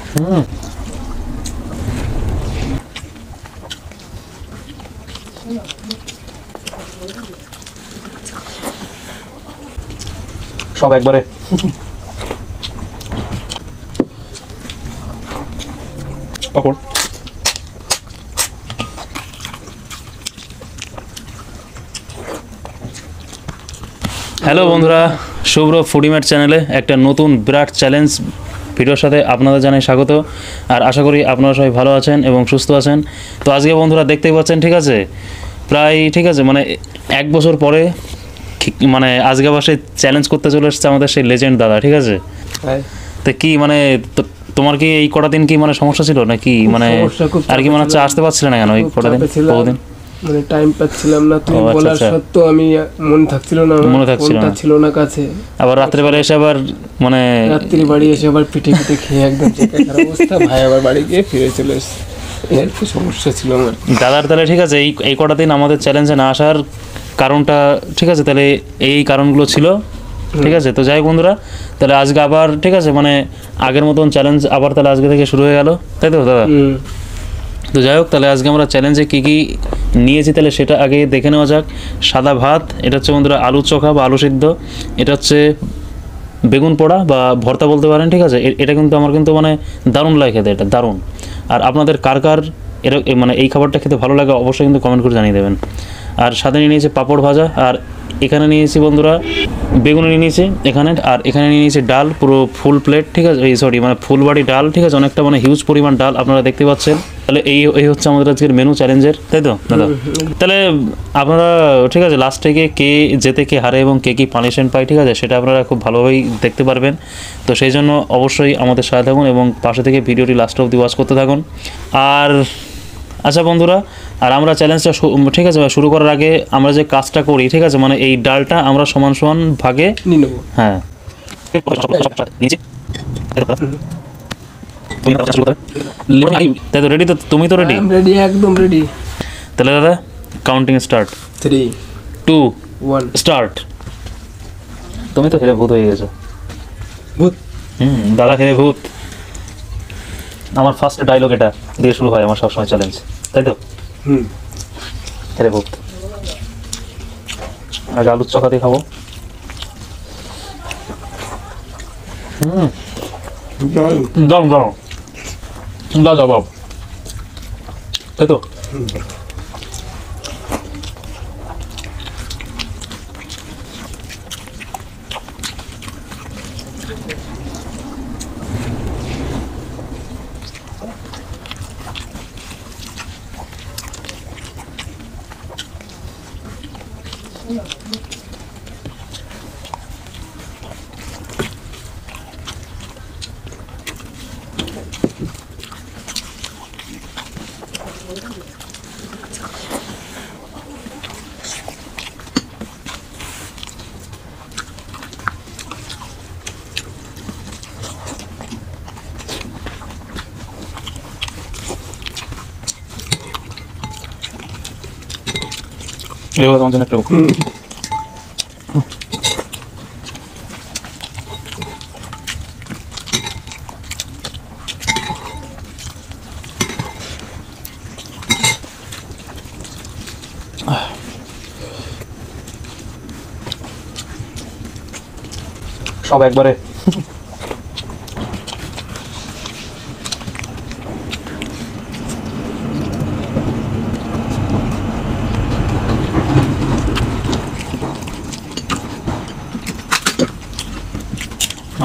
সব একবারে পাপড়। হ্যালো বন্ধুরা, শুভ্র ফুডিমেট চ্যানেলে একটা নতুন বিরাট চ্যালেঞ্জ ভিডিওর সাথে আপনাদের জানাই স্বাগত। আর আশা করি আপনারা সবাই ভালো আছেন এবং সুস্থ আছেন। তো আজকে বন্ধুরা দেখতেই পাচ্ছেন, ঠিক আছে, প্রায় ঠিক আছে মানে 1 বছর পরে মানে আজকে আবার সেই চ্যালেঞ্জ করতে চলে এসেছে আমাদের সেই লেজেন্ড দাদা, ঠিক আছে। তো কি মানে তোমার কি এই কটা দিন কি মানে সমস্যা ছিল নাকি, মানে আর কি মানে হচ্ছে আসতে পারছিলে না কেন এই কটা দিন? কতদিন মানে টাইম পাচ্ছিলাম না, তুমি বলার সত্ত্বেও আমি মনে থাকছিল না কাছে। আবার রাত্রে বেলা এসে আবার মানে রাত্রি বাড়ি এসে আবার পিঠে খেয়ে একদম খারাপ অবস্থা। ভাই আবার বাড়ি গিয়ে ফিরে চলে এসেছে, এর কি সমস্যা ছিল আমার দাদার। তাহলে ঠিক আছে, এই কটা দিন আমাদের চ্যালেঞ্জে না আসার কারণটা, ঠিক আছে, তাহলে এই কারণগুলো ছিল, ঠিক আছে। তো যাই বন্ধুরা, তাহলে আজকে আবার ঠিক আছে মানে আগের মতন চ্যালেঞ্জ আবার তাহলে আজকে থেকে শুরু হয়ে গেল, তাই তো দাদা? তো যাই হোক, তাহলে আজকে আমরা চ্যালেঞ্জে কী কী নিয়েছি তাহলে সেটা আগে দেখে নেওয়া যাক। সাদা ভাত, এটা হচ্ছে বন্ধুরা আলু চোখা বা আলু সিদ্ধ, এটা হচ্ছে বেগুন পোড়া বা ভর্তা বলতে পারেন, ঠিক আছে। এটা কিন্তু আমার কিন্তু মানে দারুণ লাগে খেতে, এটা দারুণ। আর আপনাদের কার কার এরা মানে এই খাবারটা খেতে ভালো লাগে অবশ্যই কিন্তু কমেন্ট করে জানিয়ে দেবেন। আর সাথে নিয়ে নিয়েছি পাঁপড় ভাজা, আর এখানে নিয়েছি বন্ধুরা বেগুন নিয়ে নিয়েছি এখানে, আর এখানে নিয়ে নিয়েছি ডাল পুরো ফুল প্লেট, ঠিক আছে, সরি মানে ফুল বাড়ি ডাল, ঠিক আছে, অনেকটা মানে হিউজ পরিমাণ ডাল আপনারা দেখতে পাচ্ছেন। তাহলে এই হচ্ছে আমাদের আজকের মেনু চ্যালেঞ্জের, তাই তো দাদা? তাহলে আপনারা ঠিক আছে লাস্ট থেকে কে জেতে কে হারে এবং কে কী পানিশমেন্ট পায়, ঠিক আছে, সেটা আপনারা খুব ভালোভাবেই দেখতে পারবেন। তো সেই জন্য অবশ্যই আমাদের সাথে থাকুন এবং পাশে থেকে ভিডিওটি লাস্ট অবধি ওয়াচ করতে থাকুন। আর আচ্ছা বন্ধুরা, আর আমরা চ্যালেঞ্জটা ঠিক আছে শুরু করার আগে আমরা যে কাজটা করি, ঠিক আছে, মানে এই ডালটা আমরা সমান সমান ভাগে নিয়ে নেবো। হ্যাঁ, তাই তো? রেডি তো? তুমি তো রেডি? রেডি, একদম রেডি। তাহলে দাদা কাউন্টিং স্টার্ট, 3 2 1 স্টার্ট। তুমি তো খেলে ভূত হয়ে গেছো। ভূত? দাদা খেলে ভূত। আমার ফার্স্ট ডায়লগ এটা দিয়ে শুরু হয় আমার সবসময় চ্যালেঞ্জ, তাই তো? খেলে ভূত। আগে আলুর চোখা দিয়ে খাবো। দাও দাও দাও দাও বাবু, তাই তো? এবার তোমার জন্য একটা সব একবারে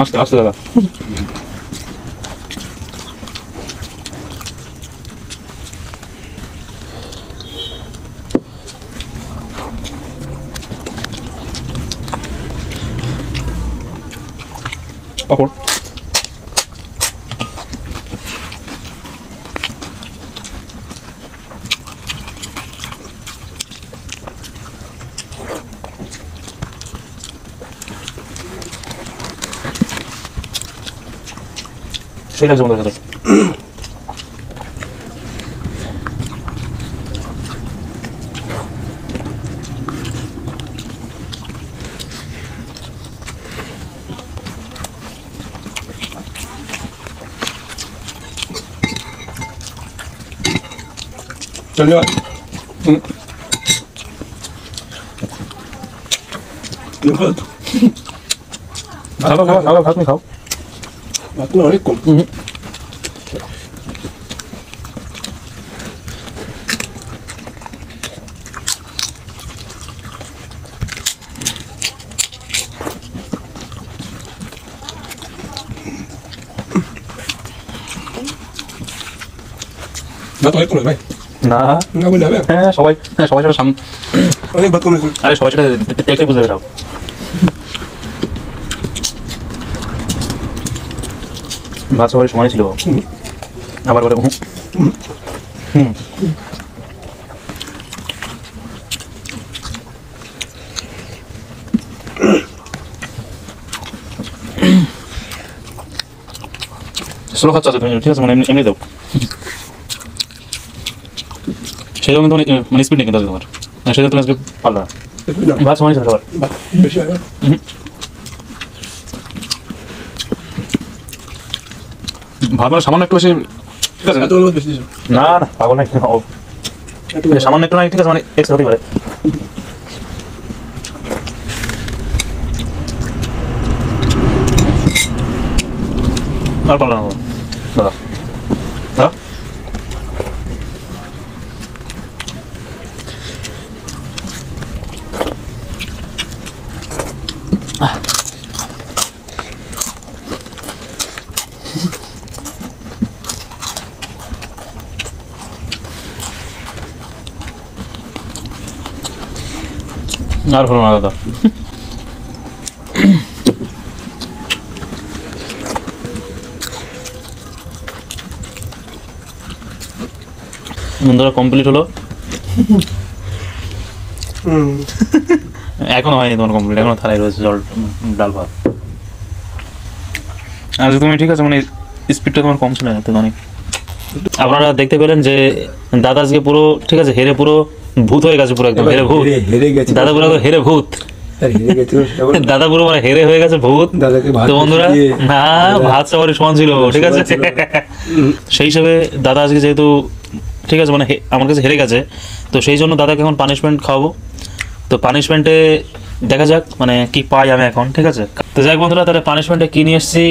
আস্তে আস্তে দাদা। পাপড়। সেই লাগছে আমাদের সাথে। ধন্যবাদ। ভাত খাও। ভাত না অনেক কম। ভাত অনেক কম ভাই। না না বলে হবে? হ্যাঁ সবাই সেটা সামনে। অনেক ভাত কম। আরে সবাই সেটা দেখতে বুঝতে পারো। ভাত সবাই সময় ছিল আবার বলে স্লো খাচ্ছ তুমি, ঠিক আছে, মানে এমনি দাও, সেই জন্য মানে স্পিড নেই কিন্তু তোমার, সেই জন্য তুমি আজকে পারলা। ভাত সময় ছিল সবার। বেশি হয় না? ভাত মানে সামান্য একটু বেশি, ঠিক আছে। এত বেশি দিছো? না না পাগল নাই, সামান্য একটু নাই, ঠিক আছে, মানে এক্সট্রা হতে পারে। আর পারলাম না দাদা, দাদা আর হলো না দাদা। বন্ধুরা কমপ্লিট হলো, এখনো হয়নি তোমার কমপ্লিট, এখনো থালায় রয়েছে জল ডাল ভাত। আচ্ছা তুমি ঠিক আছে, মানে স্পিডটা তোমার কম ছিল তো অনেক। আপনারা দেখতে পেলেন যে দাদা আজকে পুরো, ঠিক আছে, হেরে পুরো ভূত হয়ে গেছে, পুরো একদম হেরে ভূত। হেরে গেছে দাদা পুরো হেরে ভূত, হেরে গেছিল সেটা বল। দাদা পুরো মানে হেরে হয়ে গেছে ভূত। দাদাকে ভাত তো বন্ধুরা দিয়ে না, ভাত সবারই সমান ছিল, ঠিক আছে। সেই হিসাবে দাদা আজকে যেহেতু, ঠিক আছে, মানে আমার কাছে হেরে গেছে, তো সেই জন্য দাদাকে এখন পানিশমেন্ট খাওয়াবো। তো পানিশমেন্টে দেখা যাক মানে কি পাই আমি এখন, ঠিক আছে। তো যাক বন্ধুরা, তাহলে পানিশমেন্টে কি নিয়ে এসেছি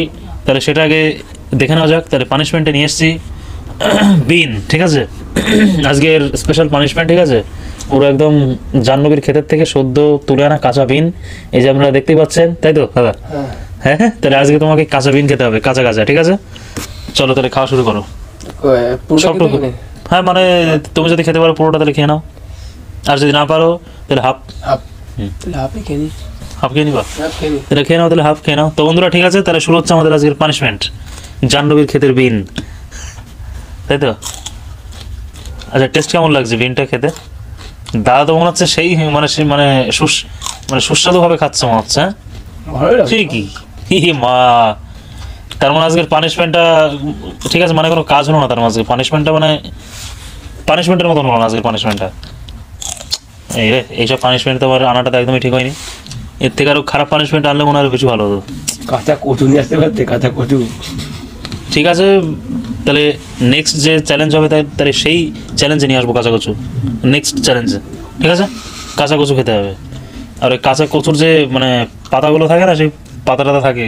তাহলে সেটা আগে দেখে নেওয়া যাক। তাহলে পানিশমেন্টে নিয়ে এসেছি বিন, ঠিক আছে। আজকের স্পেশাল পানিশমেন্ট, ঠিক আছে, পুরো একদম জাহ্নবীর ক্ষেতের থেকে সদ্য তুলে আনা কাঁচা বিন, এই যে আপনারা দেখতেই পাচ্ছেন, তাই তো দাদা? হ্যাঁ হ্যাঁ, তাহলে আজকে তোমাকে কাঁচা বিন খেতে হবে, কাঁচা কাঁচা, ঠিক আছে। চলো তাহলে খাওয়া শুরু করো। সবটুকু, হ্যাঁ, মানে তুমি যদি খেতে পারো পুরোটা তাহলে খেয়ে নাও, আর যদি না পারো তাহলে হাফ খেয়ে নিবা, তাহলে খেয়ে নাও, তাহলে হাফ খেয়ে নাও। তো বন্ধুরা ঠিক আছে, তাহলে শুরু হচ্ছে আমাদের আজকের পানিশমেন্ট, জাহ্নবীর ক্ষেতের বিন, তাই তো? আচ্ছা টেস্ট কেমন লাগছে বিনটা খেতে? দাদা তো মনে হচ্ছে সেই মানে মানে সুস্বাদু ভাবে খাচ্ছে মনে হচ্ছে, হ্যাঁ ঠিকই। মা, তার মানে আজকের পানিশমেন্টটা, ঠিক আছে, মানে কোনো কাজ হলো না তার মানে আজকে পানিশমেন্টটা, মানে পানিশমেন্টের মতন হলো না আজকের পানিশমেন্টটা। এই রে, এইসব পানিশমেন্ট তো আমার আনাটা তো একদমই ঠিক হয়নি, এর থেকে আরো খারাপ পানিশমেন্ট আনলে মনে হয় বেশি ভালো হতো। কাঁচা কচু নিয়ে আসতে পারতে, কাঁচা কচু। ঠিক আছে, তাহলে নেক্সট যে চ্যালেঞ্জ হবে তাহলে সেই চ্যালেঞ্জে নিয়ে আসবো কাঁচা কচু, নেক্সট চ্যালেঞ্জে, ঠিক আছে। কাঁচা কচু খেতে হবে, আর ওই কাঁচা কচুর যে মানে পাতাগুলো থাকে না, সেই পাতা টাতা থাকে,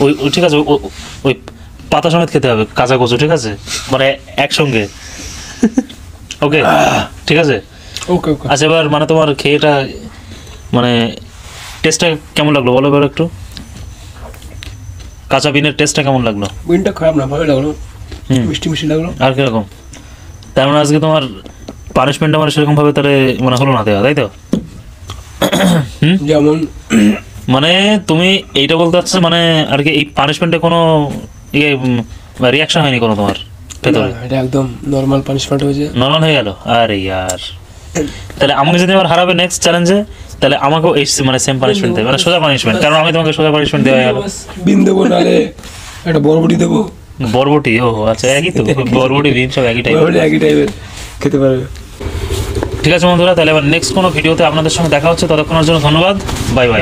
ওই ঠিক আছে, ওই পাতা সমেত খেতে হবে কাঁচা কচু, ঠিক আছে, মানে একসঙ্গে। ওকে ঠিক আছে। ওকে ওকে। আচ্ছা এবার মানে তোমার খেয়েটা মানে টেস্টটা কেমন লাগলো বলো এবার একটু, কাঁচা বিনের টেস্টটা কেমন লাগলো? বিনটা খারাপ না, ভালো লাগলো, মিষ্টি মিষ্টি লাগলো। আর কিরকম? তার মানে আজকে তোমার পানিশমেন্ট আমার সেরকম ভাবে তাহলে মানে হলো না দেওয়া, তাই তো? যেমন মানে তুমি এইটা বলতে চাচ্ছ মানে আর কি, এই পানিশমেন্টে কোনো ইয়ে রিয়াকশন হয়নি কোনো তোমার ভেতরে? এটা একদম নর্মাল পানিশমেন্ট হয়েছে, নর্মাল হয়ে গেল। আরে ইয়ার, তাহলে আমাকে যদি আবার হারাবে নেক্সট চ্যালেঞ্জে, তাহলে আমাকেও এই মানে সেম পানিশমেন্ট দেবে, মানে সোজা পানিশমেন্ট, কারণ আমি তোমাকে সোজা পানিশমেন্ট দেওয়া গেল। বিন দেবো, নাহলে একটা বরবটি দেবো। বরবটি? ও আচ্ছা, একই তো, বরবটি বিন সব একই টাইপ, একই টাইপের খেতে পারবে। ঠিক আছে বন্ধুরা, তাহলে আবার নেক্সট কোনো ভিডিওতে আপনাদের সঙ্গে দেখা হচ্ছে, ততক্ষণের জন্য ধন্যবাদ, বাই বাই।